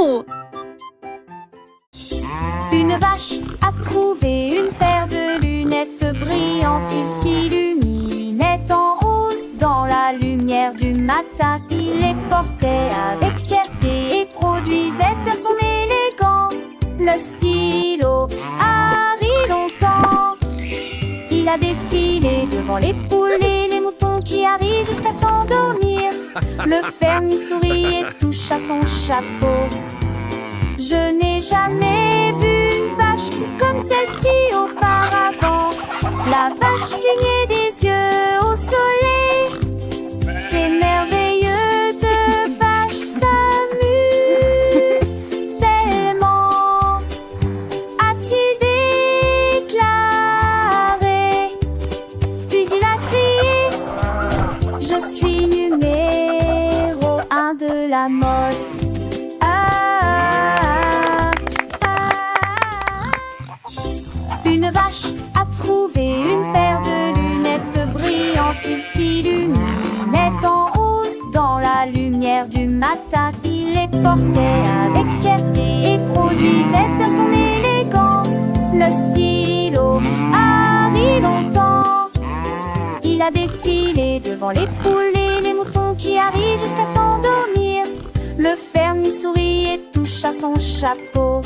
Oh! Une vache a trouvé une paire de lunettes brillantes. Il s'illuminait en rose dans la lumière du matin. Il les portait avec fierté et produisait à son élégant le stylo Harry longtemps. Il a défilé devant les poules et les moutons qui arrivent jusqu'à s'endormir. Le fermier sourit et touche à son chapeau. Je n'ai jamais vu une vache comme celle-ci auparavant. La vache clignait des yeux au soleil. Ces merveilleuses vaches s'amusent tellement, a-t-il déclaré. Puis il a crié: je suis numéro 1 de la mode. Une vache a trouvé une paire de lunettes brillantes. Il s'illuminait en rose dans la lumière du matin. Il les portait avec fierté et produisait à son élégant le stylo Harry longtemps. Il a défilé devant les poules et les moutons qui arrivent jusqu'à s'endormir. Le fermier sourit et touche à son chapeau.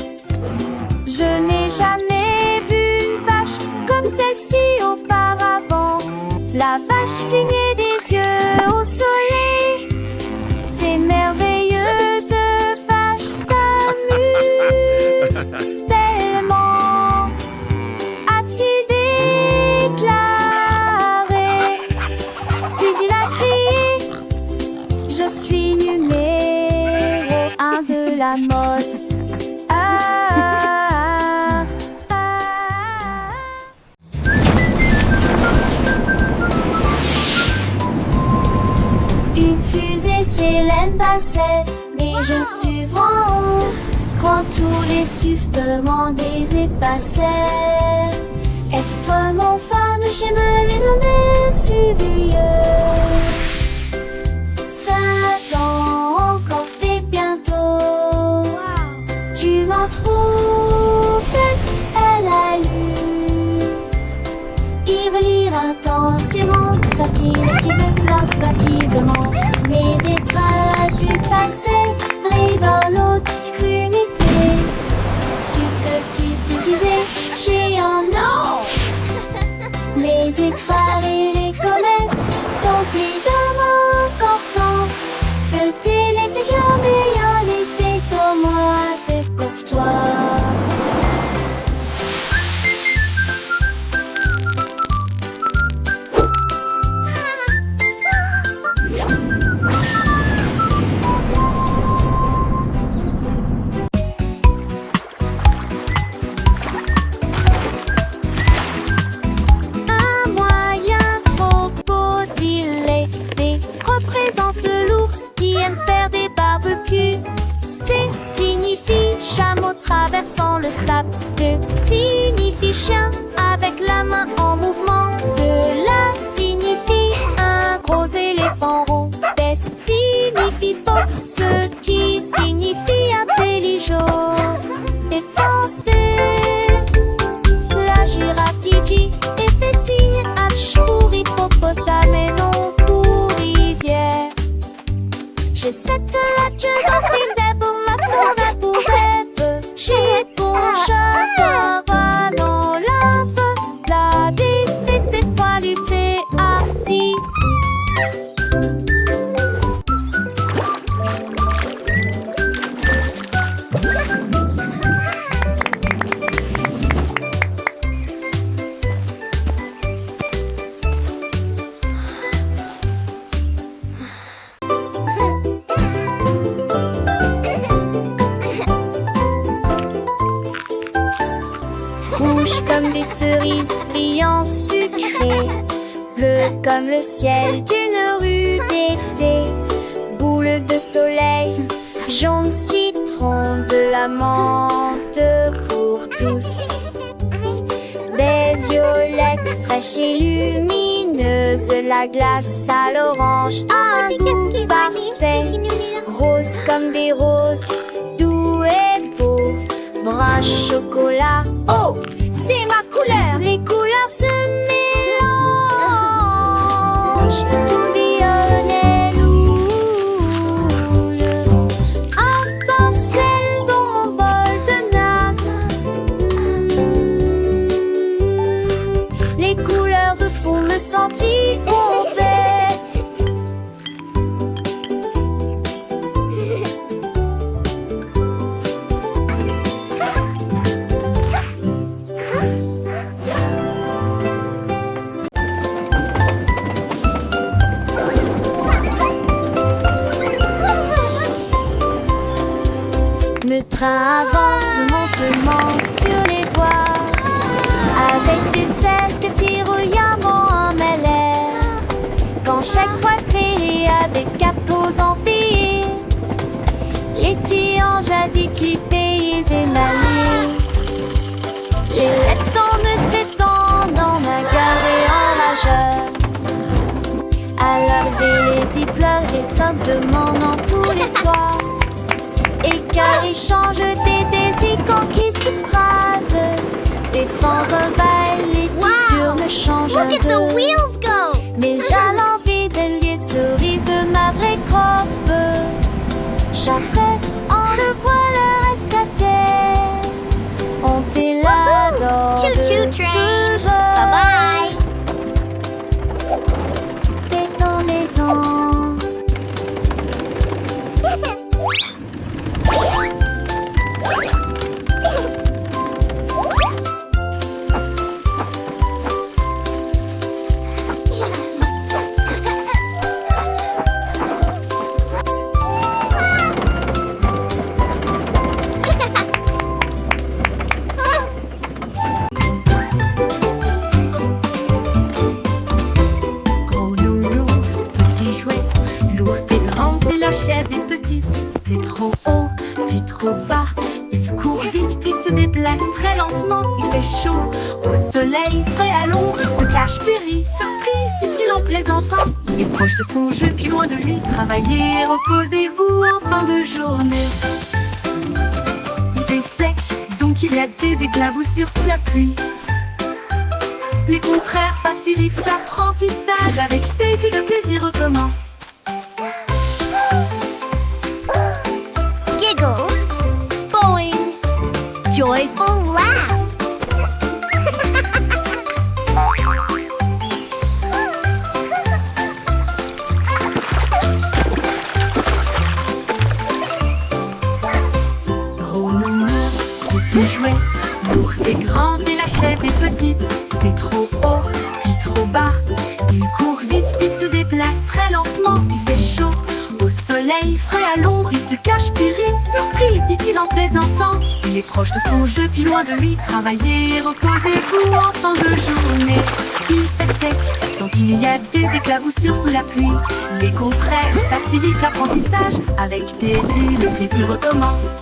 Je n'ai jamais vu une vache comme celle-ci auparavant. La vache clignait des yeux au soleil. Ces merveilleuses vaches s'amusent tellement, a-t-il déclaré. Puis il a crié: je suis numéro 1 de la mode. Célène passait, mais je suivant quand tous les sifflements des et passaient. Est-ce vraiment fin de chemin les nommés suivieux? 5 ans encore et bientôt. Tu m'en trouves bête, elle a lu. Il veut lire intensément, satire si de place fatigement. Mes étoiles as-tu passé, rigolo, discrimité, subtilisé, géant, non. Mes étoiles et les comètes sont évidemment importantes. Fais-t-il l'intérieur meilleur l'été comme moi de courtois. Traversant le sable, que signifie chien avec la main en mouvement. Cela signifie un gros éléphant rond. Bess signifie fox, ce qui signifie intelligent. Et censé, la girafe Tiji et fait signe H pour hippopotame et non pour rivière. J'ai cette hâteuse en fil pour ma forêt pour rêve. J'ai bon chat dans lave. La DC c'est fois lycée arty. Comme des cerises brillant sucrées, bleu comme le ciel d'une rue d'été, boule de soleil, jaune citron, de la menthe pour tous. Belle violette, fraîche et lumineuse, la glace à l'orange a un goût parfait, rose comme des roses, doux chocolat. Oh, c'est ma couleur. Les couleurs se mélangent. Tout dionnel houle. Étincelle dans mon bol de nasse. Les couleurs de fond me sentis bête. Le train avance lentement sur les voies, avec des cercles tiraillaments en l'air. Quand chaque poitrine a des capos empilés, les tianges jadis clippés et émaillés. Les lettres ne s'étendent en bagarre et en rageur. À l'arrivée, les zipleurs et demandant tous les soirs. Et car ils changent des désicants qui se crasent. Des fans envahissent, les susurres me changent Look at the de. wheels go! Mais j'ai l'envie de lieu de sourire de ma vraie croppe. J'apprête, on le voit le rescaté. On t'est là dans Choo-choo de train. ce jeu. Bye-bye! C'est ton maison. Gros nounours, petit jouet, l'ours est grand et la chaise est petite. C'est trop haut, puis trop bas. Il court vite, puis se déplace très lentement. Il fait chaud, au soleil, frais à l'ombre. Il se cache, puis rit, surprise, dit-il en plaisantant. Il est proche de son jeu, puis loin de lui. Travaillez, reposez-vous en fin de journée. Il fait sec, donc il y a des éclaboussures sous la pluie. Les contraires facilitent l'apprentissage. Avec Teddy, le plaisir recommence. Giggle, boing, joyful laugh. Gros nounours, petit jouet, l'ours est grand et la chaise est petite. C'est trop haut, puis trop bas. Il court vite, puis se déplace très lentement. Il fait chaud, au soleil, frais à l'ombre. Il se cache, puis rit, surprise, dit-il en plaisantant. Il est proche de son jeu, puis loin de lui. Travaillez, reposez-vous en fin de journée. Il fait sec, donc il y a des éclaboussures sous la pluie. Les contraires facilitent l'apprentissage. Avec Teddy, le plaisir recommence.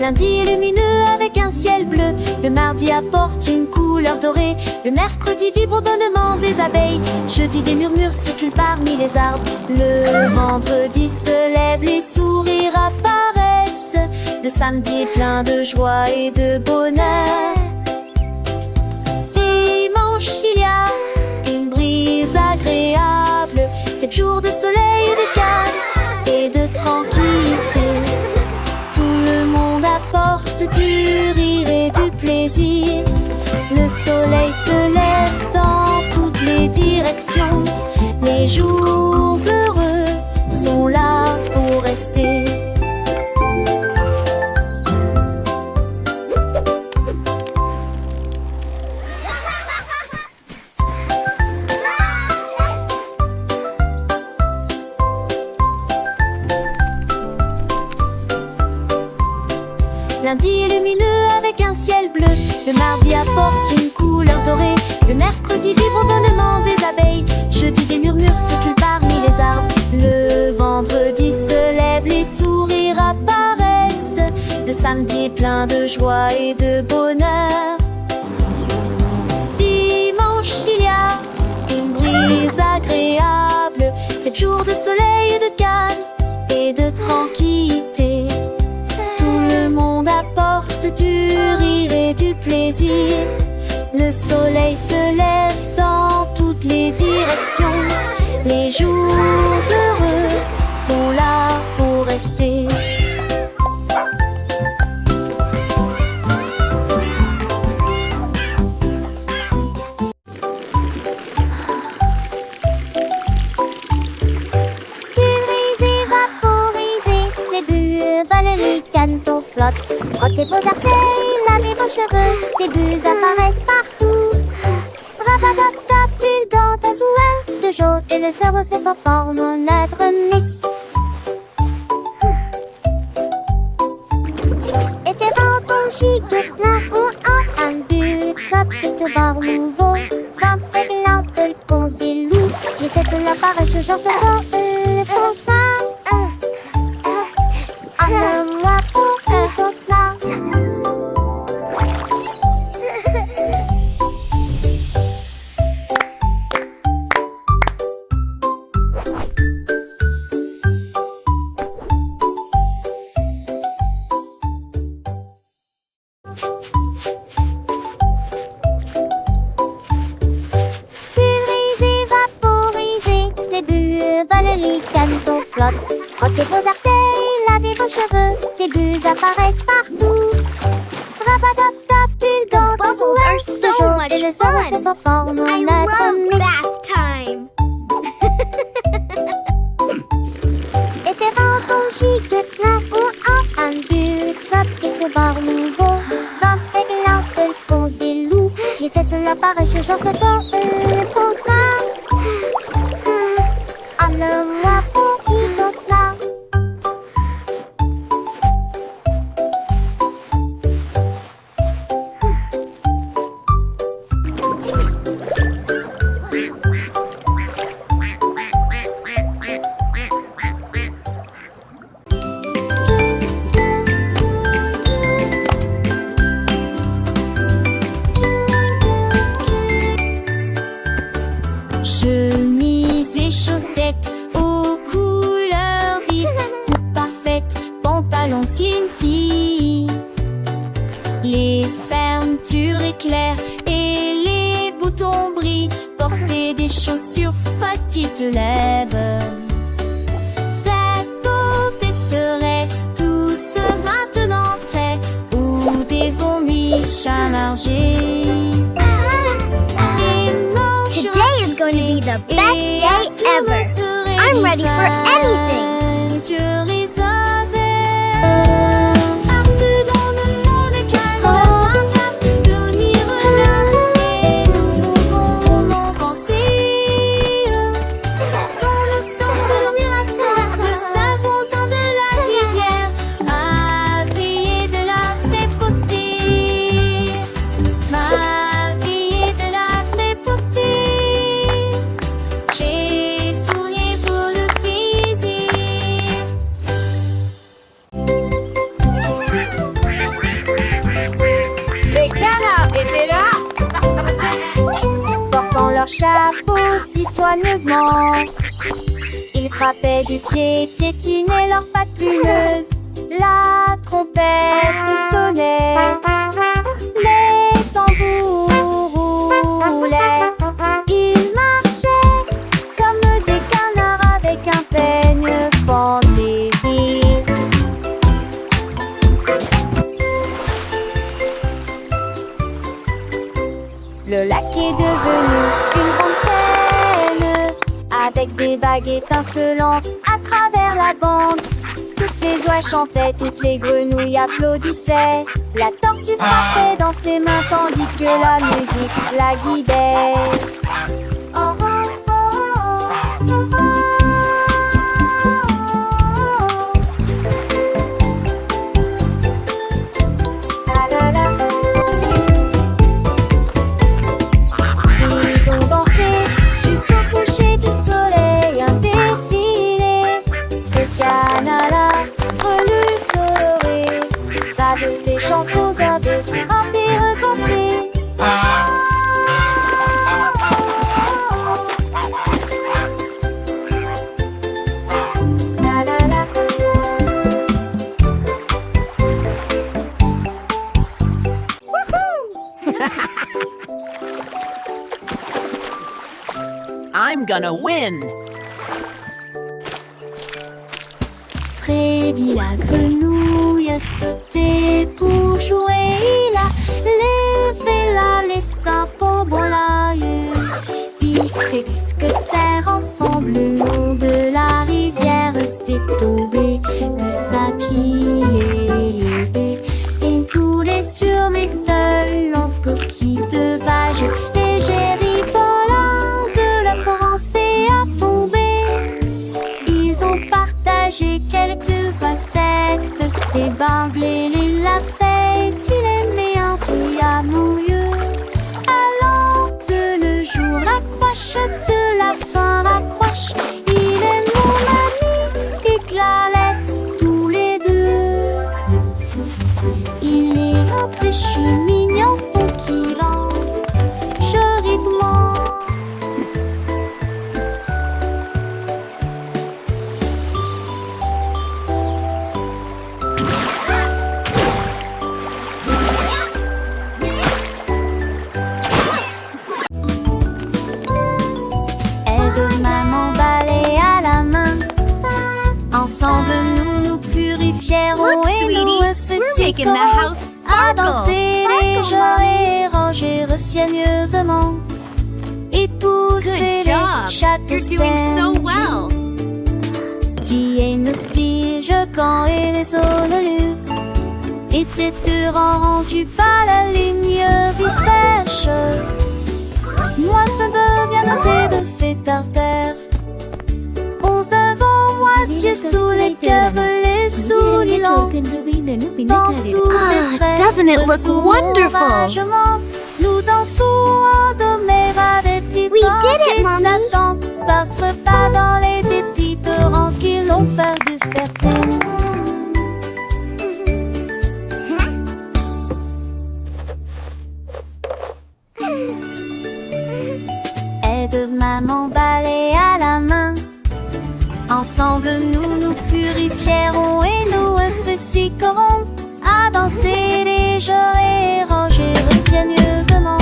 Lundi est lumineux avec un ciel bleu. Le mardi apporte une couleur dorée. Le mercredi vibre-bonnement des abeilles. Jeudi des murmures circulent parmi les arbres. Le vendredi se lève, les sourires apparaissent. Le samedi est plein de joie et de bonheur. Dimanche il y a une brise agréable. 7 jours de soleil et de calme et de tranquillité. Tout le monde apporte du rire et du plaisir. Le soleil se lève dans toutes les directions. Les jours heureux sont là pour rester. Lundi est lumineux avec un ciel bleu. Le mardi apporte une couleur dorée. Le mercredi vibre-bonnement des abeilles. Jeudi des murmures circulent parmi les arbres. Le vendredi se lève, les sourires apparaissent. Le samedi est plein de joie et de bonheur. Dimanche jours de soleil, de calme et de tranquillité. Tout le monde apporte du rire et du plaisir. Le soleil se lève dans toutes les directions. Les jours heureux sont là pour rester. Pulvériser, vaporiser, les bulles volent, les canetons flottent. Frottez vos orteils, lavez vos cheveux, des bulles apparaissent partout. Rabatata, pulgant, azouin, de jaune et le cerveau se transforme en être miss. Et tes ventons chic, plein ou en un but, tropique bar nouveau. 25 lampes, le concilou, j'essaie de l'apparaître, je j'en sais pas, le constat. Moi pour le constat. Pulvériser, vaporiser, les bulles volent, les canetons flottent. Frottez vos orteils, lavez vos cheveux, des bulles apparaissent partout. Rabatata, pulgant, Bubbles are so much et le cerveau se fun. transforme en I être love miss. bath time. Et tes ventons chic, plein ou en un but, tropique bar nouveau. 25 lampes, le concilou, j'essaie de l'apparaître, j'en sais pas, le constat. Moi pour y constat. Chemise et chaussettes aux couleurs vives, coupe parfaite, pantalon slim fit. Les fermetures éclairent et les boutons brillent. Portez des chaussures petites lèvres. Cette beauté serait tous maintenant très ou des vomis chargés. Today is going to be the best day ever. I'm ready for anything. Partout dans le monde calme, l'avenir revient et nous pouvons en penser. Quand nous sommes dormir à terre, le savon temps de la rivière a brillé de la dépotée. M'a brillé de la dépotée. J'ai tourné pour le plaisir. Les canards étaient là. Portant leur chapeau si soigneusement, ils frappaient du pied, piétinaient leurs pattes plumeuses. La trompette sonnait, les tambours roulaient. Ils marchaient comme des canards avec un peigne fantaisie. Le lac est devenu une grande scène, avec des vagues étincelantes à travers la bande. Toutes les oies chantaient, toutes les grenouilles applaudissaient. La tortue frappait dans ses mains tandis que la musique la guidait. Oh, oh, oh, oh, oh, oh. La, la, la. Ils ont dansé jusqu'au coucher du soleil, un défilé de canards relus colorés, avec des chansons à deux, un recensé. I'm gonna win. Freddy la grenouille a sauté pour jouer. Il a levé la liste pour bon l'œil. Il s'est dit que serre ensemble le long de la rivière s'est tombé de sa pied. Et coulait sur mes seuls en petite vague. Et j'ai ri pendant de la pensée à tomber. Ils ont partagé quelques facettes. C'est Bamblé, la fête. Il aime les anti-amoureux. Allant de le jour, accroche de la fin, accroche. Il est mon ami et Clarette, tous les deux. Il est rentré, je suis mignon, son kilan. Je vivement. Aide-maman balai à la main. Ensemble nous nous purifierons. Look, et sweetie, nous we're ressusciterons making the house à sparkle. danser les gens et ranger soigneusement. Et pousser Good job. les châteaux You're doing so Saint-Jean. well. Tiens aussi, je camp et les ololus étaient rendus par la lumière si fraîche. Moi, ça veut bien noter de fait à terre. Onze devant moi, ciel sous les cœurs, les souliers longs. Dans tous les traits, doesn't it look sous mon wonderful? ragement, nous dansons en doméra des petits We did it, Mommy. Battre pas dans les dépits torrents qui l'ont fait du fierté. Aide maman balai à la main. Ensemble nous nous purifierons et nous ressusciterons à danser les jours et ranger soigneusement.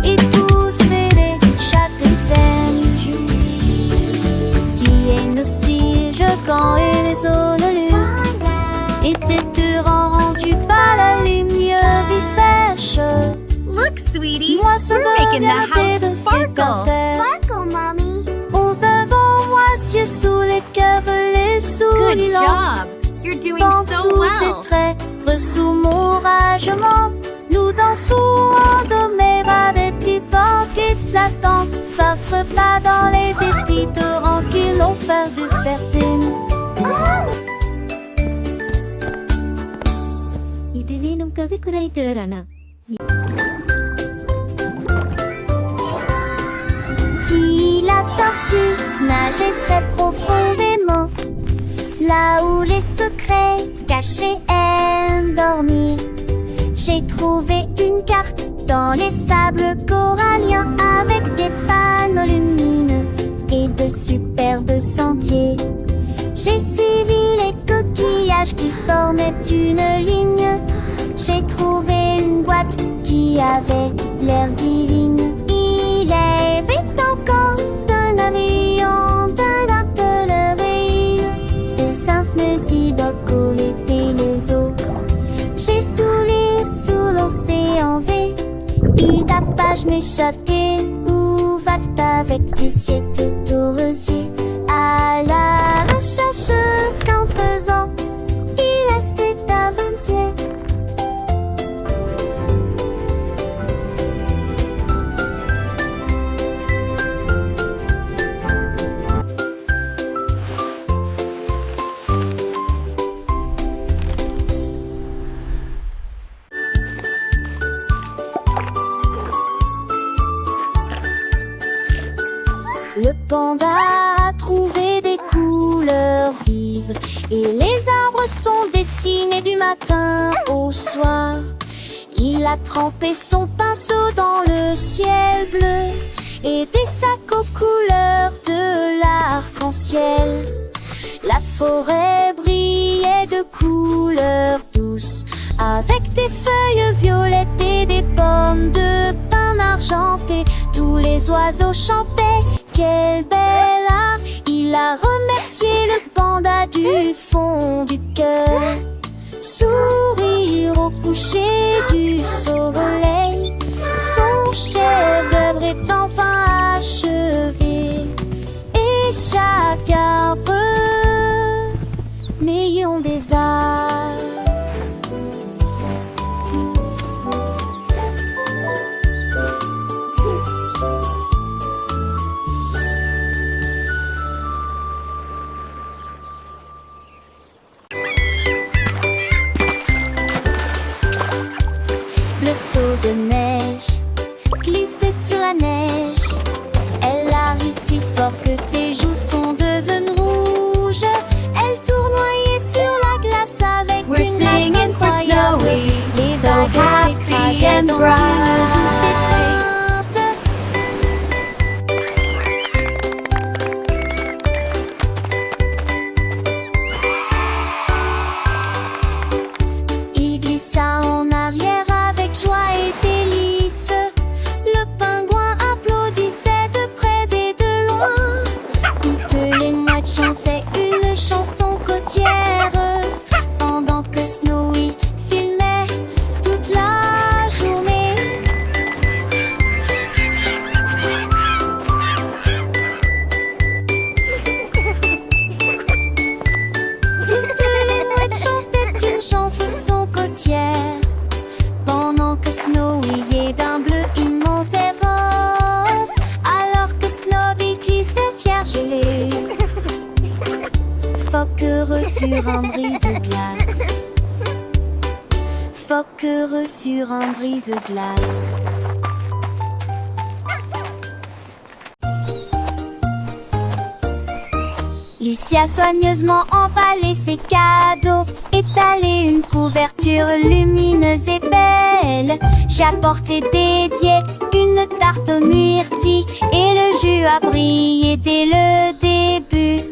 Et pousser les châteaux saines. Tiens aussi, je camp et les ololus étaient rendus par la lumière si fraîche. Look, sweetie, Moi, ça we're me making vient the house de sparkle. Sparkle, Mommy. Onze devant moi, ciel sous les cœurs, les souliers Good longs. job. You're doing Dans so tous well. tes traits, sous mon ragement, nous dansons en doméra des petits vents éclatants. Battre pas dans les dépits torrents qui l'ont fait du fierté. Dit la tortue nageait très profondément, là où les secrets cachés aiment dormir. J'ai trouvé une carte dans les sables coralliens avec des panneaux lumineux et de superbes sentiers. J'ai suivi les coquillages qui formaient une ligne. J'ai trouvé une boîte qui avait l'air divine. Il avait encore d'un avion, d'un atelier, de simples idoles et les eaux. J'ai soulé sous l'océan V, et tapage m'échappait, où va avec du ciel tout au rosier. À la recherche qu'en faisant, il a cet avancier. Le panda a trouvé des couleurs vives et les arbres sont dessinés du matin au soir. Il a trempé son pinceau dans le ciel bleu et des sacs aux couleurs de l'arc-en-ciel. La forêt brillait de couleurs douces avec des feuilles violettes et des pommes de pin argentées. Tous les oiseaux chantaient quel bel art. Il a remercié le panda du fond du cœur. Sourire au coucher du soleil, son chef-d'œuvre est enfin achevé. Et chaque arbre million des arts. Le seau de neige glissait sur la neige. Elle a ri si fort que ses joues sont devenues rouges. Elle tournoyait sur la glace avec We're une grâce singing for incroyable. Snowy, Les so vagues happy s'écrasaient and dans bright. une douce étreinte. Il glissa en arrière avec joie et délice. Le pingouin applaudissait de près et de loin. Toutes les mouettes chantaient une chanson côtière pendant que Snowy filmait toute la journée. Toutes les mouettes chantaient une chanson côtière pendant que Snowy est d'un bleu immense et rose, alors que Snowy glissait fier gelé. Phoque heureux sur un brise-glace. Phoque heureux sur un brise-glace. Lucie a soigneusement emballé ses cadeaux, étalé une couverture lumineuse et belle. J'ai apporté des diètes, une tarte aux myrtilles, et le jus a brillé dès le début.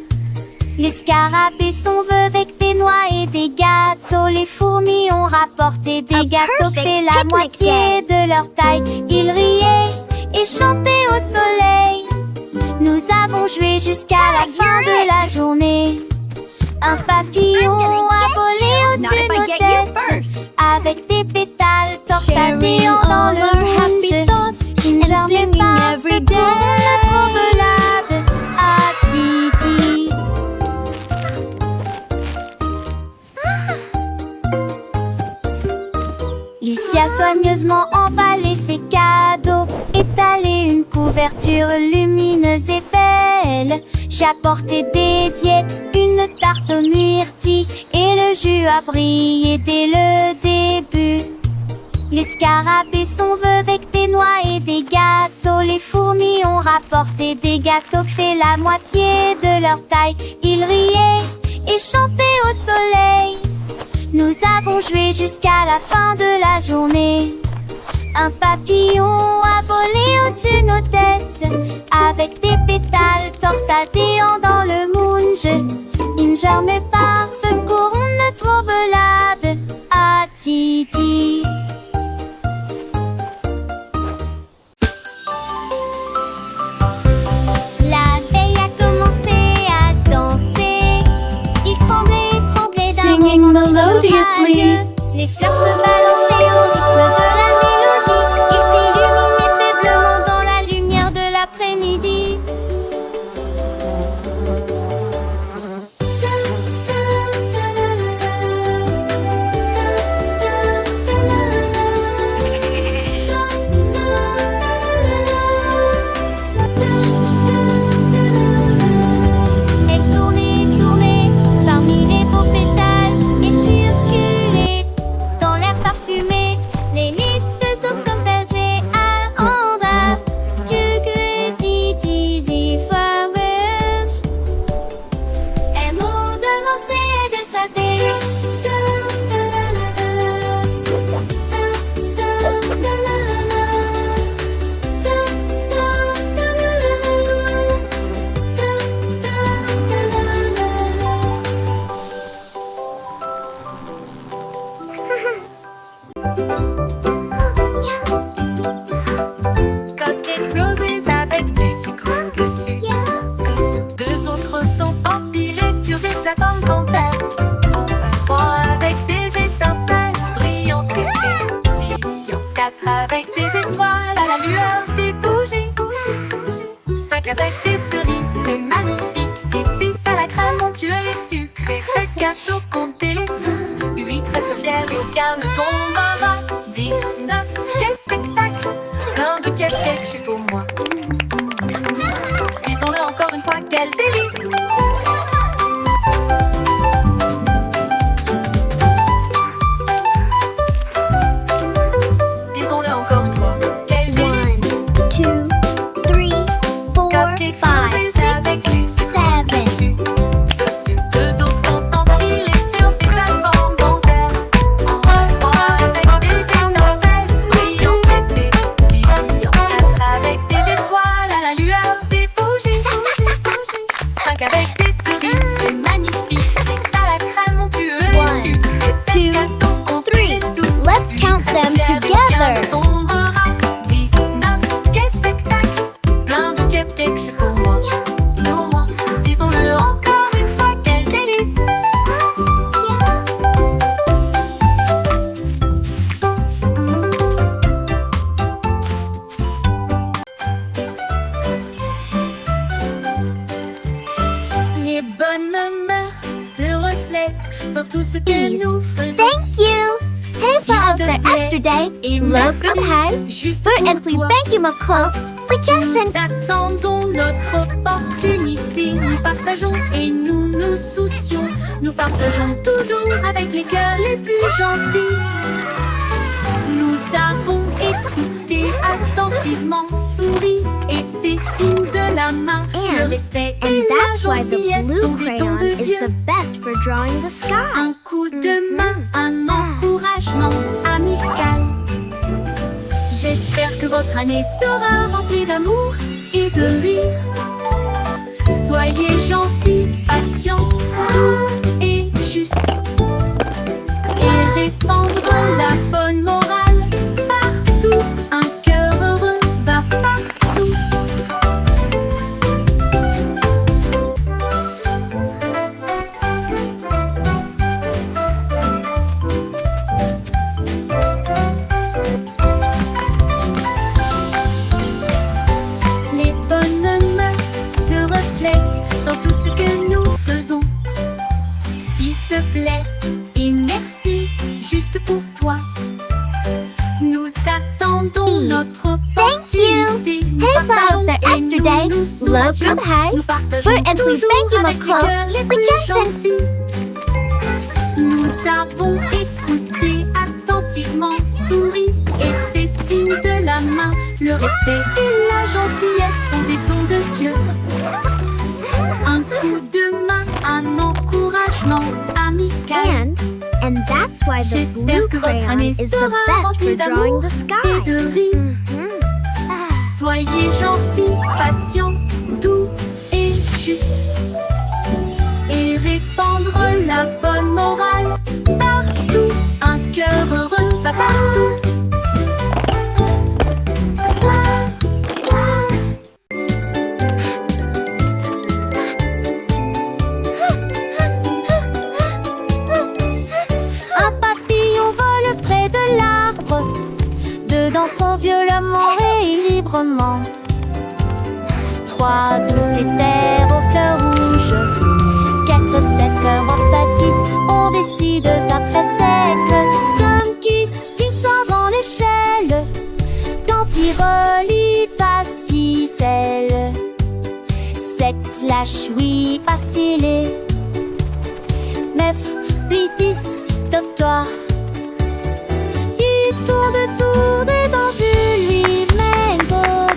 Les scarabées sont vœux avec des noix et des gâteaux. Les fourmis ont rapporté des gâteaux qui fait la picnic moitié de leur taille. Ils riaient et chantaient au soleil. Nous avons joué jusqu'à la fin de la journée. Un papillon a volé Not au-dessus if de I nos get you têtes, first. avec des pétales Sharing torsadés dans all le our happy rouge. thoughts Une and journée singing parfaite every de day. notre balade à Titi. Lucie a soigneusement emballé ses cadeaux, étalé une couverture lumineuse et belle. J'ai apporté des diètes, une tarte aux myrtilles, et le jus a brillé dès le début. Les scarabées sont vœux avec des noix et des gâteaux. Les fourmis ont rapporté des gâteaux qui fait la moitié de leur taille. Ils riaient et chantaient au soleil. Nous avons joué jusqu'à la fin de la journée. Un papillon a volé au-dessus de nos têtes, avec des pétales torsadés dans le moonge. Une journée parfaite pour notre balade à Titi. La veille a commencé à danser. Il tremblait, tremblait d'un Singing romantisme melodiously. radieux. Les fleurs se balançaient au rythme de la mélodie. Il s'illuminait faiblement dans la lumière de l'après-midi. Elle tournait, tournait parmi les beaux pétales et circulait dans l'air parfumé. Les little comme baisers à Andra. Que dizzy flowers. Un mot de lancer et d'éclater. Côtelettes roses avec du sucre dessus. avec des étoiles à la lueur des bougies. 5 avec des cerises, c'est magnifique. 6 à la crème, onctueux et sucré. 7 gâteaux, comptez-les tous. 8 reste fiers et aucun ne tombera. 10, 9, quel spectacle! Plein de cupcakes juste pour moi. Disons-le encore une fois, quel délice! Disons-le encore une fois, quel délice! 2, 3, 4, Cupcakes 5, rosés avec 6, du sucre 7. dessus. Deux autres sont empilés sur des plateformes en verre. Avec des étincelles brillantes et pétillantes. Avec des étoiles à la lueur des bougies. 5 avec des cerises, c'est magnifique. 6 à la crème onctueux et sucré. 7 gâteaux, comptez-les tous. Let's count them together. 10, 9, quel spectacle! Plein de cupcakes juste pour moi. Pour moi. Disons-le encore une fois, quel délice! Les bonnes mœurs se reflètent dans tout ce que nous faisons. Thank you. Hej av sig yesterday. Et Love merci Brookhei. juste För pour äntligen toi. thank you McCall. We just Nous sent attendons notre opportunité. Nous partageons et nous nous soucions. Nous partageons toujours avec les cœurs les plus gentils. Nous avons écouté attentivement, souri et fait signe de la main. Le respect et and la that's why the gentillesse sont blue des dons crayon de is Dieu. the best for drawing the sky. Un coup de main, un encouragement amical. J'espère que votre année sera remplie d'amour et de rire. Soyez gentils, patients, doux et justes. Et répandre la bonne morale partout. Un cœur heureux va partout. Les bonnes mœurs se reflètent dans tout ce que nous faisons. S'il te plaît et merci juste pour toi. Nous attendons notre opportunité. Nous Hey, partageons folks, that et nous yesterday, nous love soucions. Brookhei. Nous partageons For äntligen toujours thank you avec les McCall. cœurs les We plus just sent gentils. Nous avons écouté attentivement, souri et fait signe de la main. Le respect et la gentillesse sont des dons de Dieu. Un coup de main, un encouragement amical. And that's why the blue J'espère que votre crayon année is the sera best for remplie drawing d'amour the et sky. de rire. Soyez gentils, patients, doux et justes. Et répandre la bonne morale partout. Un cœur heureux va partout. Un papillon vole près de l'arbre. Deux danseront violemment et librement. 3 douces éthers aux fleurs rouges. 4 7 cœurs en pâtissent. On décide d'un trait-tête. 5 glissant dans l'échelle. Quand il relie pas 6 ailes. 7 lâche oui facile. 9 puis 10 top-toi. Il tourne dans une lui-même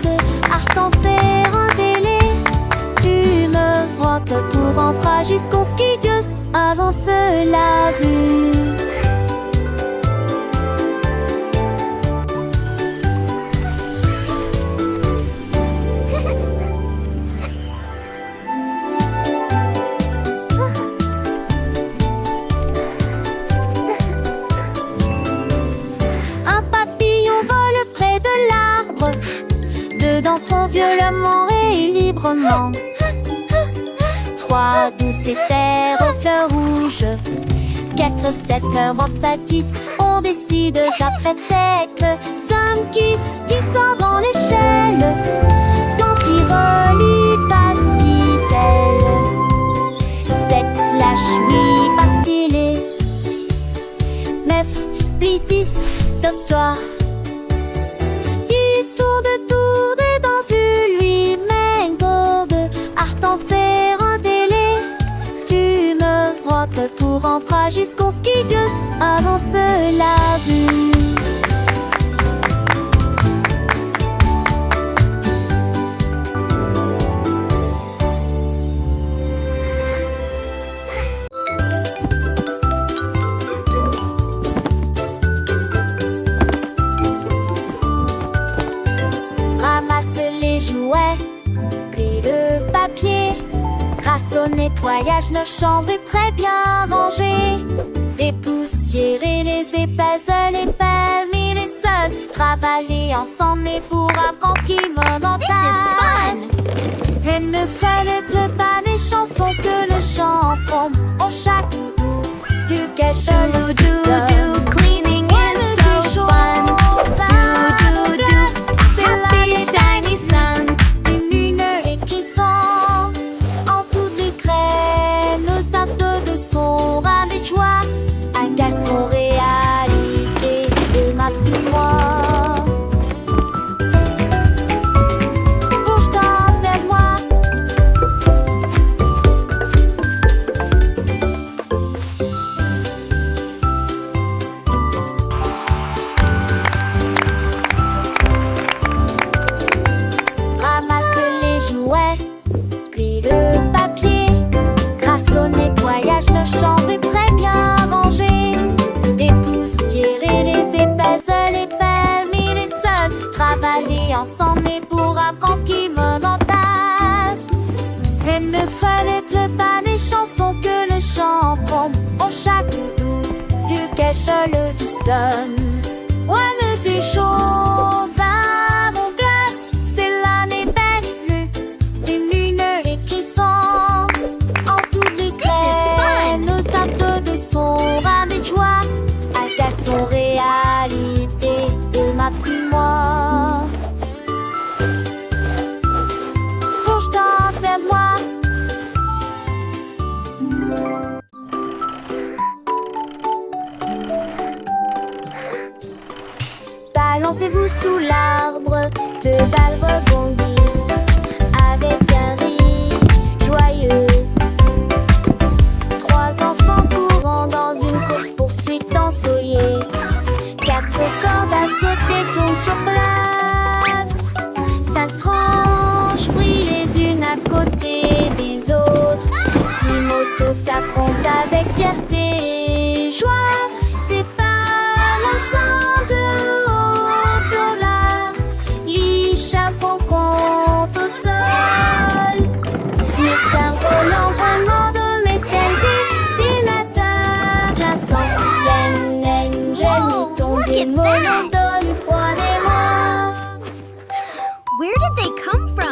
de Arc-en-ciel en télé. Tu me vois que pour rentrer jusqu'au skidius avance la vue. Un papillon vole près de l'arbre. Deux danseront violemment et librement. 3 douces éthers aux fleurs rouges. 4 7 cœurs en pâtissent. On décide d'un trait-tête. 5 kiss qui sort dans l'échelle quand il relie pas 6 ailes. 7 lâche, oui, vacillé. 9, plitis, top-toi. Il tourne dans lui-même gourde. Artan serre en télé. Tu me frottes pour emprunt jusqu'au skidius avant cela vu. Ramasse les jouets, plie le papier. Grâce au nettoyage, nos chambres est très bien rangées. Dépoussiérer les épaisseurs, les permis, les seuls. Travailler ensemble et pour apprendre qui me montage. Et ne fallait pas des chansons que le chanton. Au chaque doudou, du cache le Do, cleaning is so fun. Do, happy shiny sun. Une lumière qui sent en toutes les graines. Nos actes de son âme et joie. Un garçon réalité de ma petite moi. Bouge-toi vers moi. Ramasse les jouets, plie le papier. Grâce au nettoyage, nos chambres est très bien rangées. Dépoussiérer les épaisseurs, les permis, les seuls. Travailler ensemble et pour apprendre qui me montage. Et ne fallait pas des chansons que le chanton. Au chaque doudou, du cache le sonne. Ouais, des choses à mon glace, c'est l'année belle. Une lumière qui sent en toutes les graines. Nos actes de son âme et joie. Un garçon réalité de ma petite moi. Bouge-toi vers moi. Balancez-vous sous l'arbre, deux balles rebondissent avec un rire joyeux. 3 enfants courant dans une course-poursuite ensoleillée. 4 cordes à sauter tournent sur place. 5 tranches brillent les unes à côté des autres. 6 motos s'affrontent avec fierté et joie. C'est pas l'ensemble de haut dollar. Les chapeaux comptent au sol. Les cerveaux l'envoiement de mes dînateurs glaçants. Laine, Whoa, look des at monotone, prenez-moi. Where did they come from?